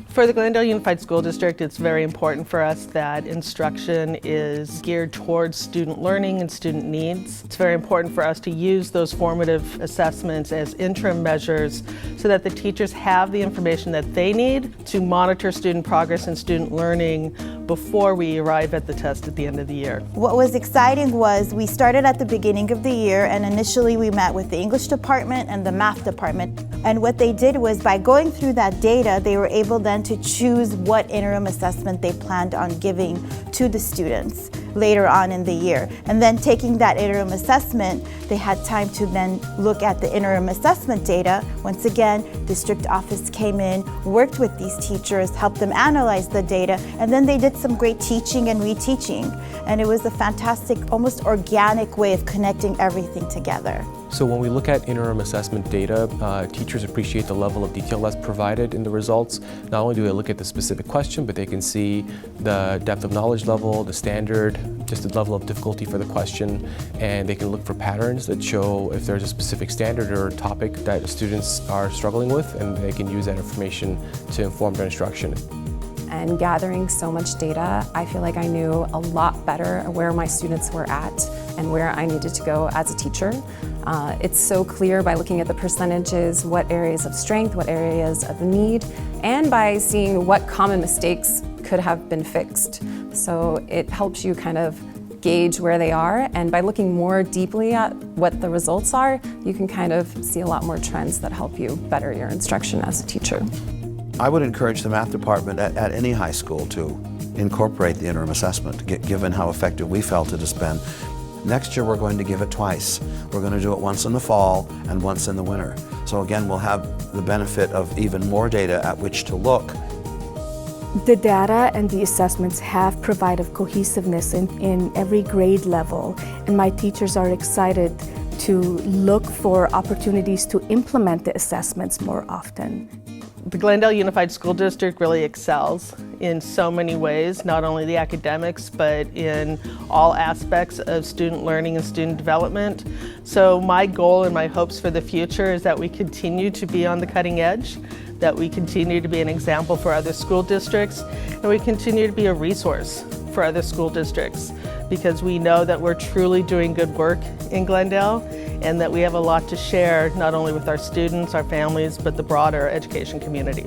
For the Glendale Unified School District, it's very important for us that instruction is geared towards student learning and student needs. It's very important for us to use those formative assessments as interim measures so that the teachers have the information that they need to monitor student progress and student learning before we arrive at the test at the end of the year. What was exciting was we started at the beginning of the year, and initially we met with the English department and the math department. And what they did was, by going through that data, they were able then to choose what interim assessment they planned on giving to the students later on in the year. And then taking that interim assessment, they had time to then look at the interim assessment data. Once again, district office came in, worked with these teachers, helped them analyze the data, and then they did some great teaching and reteaching. And it was a fantastic, almost organic way of connecting everything together. So when we look at interim assessment data, teachers appreciate the level of detail that's provided in the results. Not only do they look at the specific question, but they can see the depth of knowledge level, the standard, just the level of difficulty for the question, and they can look for patterns that show if there's a specific standard or topic that the students are struggling with, and they can use that information to inform their instruction. And gathering so much data, I feel like I knew a lot better where my students were at and where I needed to go as a teacher. It's so clear by looking at the percentages, what areas of strength, what areas of need, and by seeing what common mistakes could have been fixed. So it helps you kind of gauge where they are, and by looking more deeply at what the results are, you can kind of see a lot more trends that help you better your instruction as a teacher. I would encourage the math department at any high school to incorporate the interim assessment, given how effective we felt it has been. Next year we're going to give it twice. We're going to do it once in the fall and once in the winter. So again, we'll have the benefit of even more data at which to look. The data and the assessments have provided cohesiveness in every grade level, and my teachers are excited to look for opportunities to implement the assessments more often. The Glendale Unified School District really excels in so many ways, not only the academics, but in all aspects of student learning and student development. So my goal and my hopes for the future is that we continue to be on the cutting edge, that we continue to be an example for other school districts, and we continue to be a resource for other school districts, because we know that we're truly doing good work in Glendale and that we have a lot to share, not only with our students, our families, but the broader education community.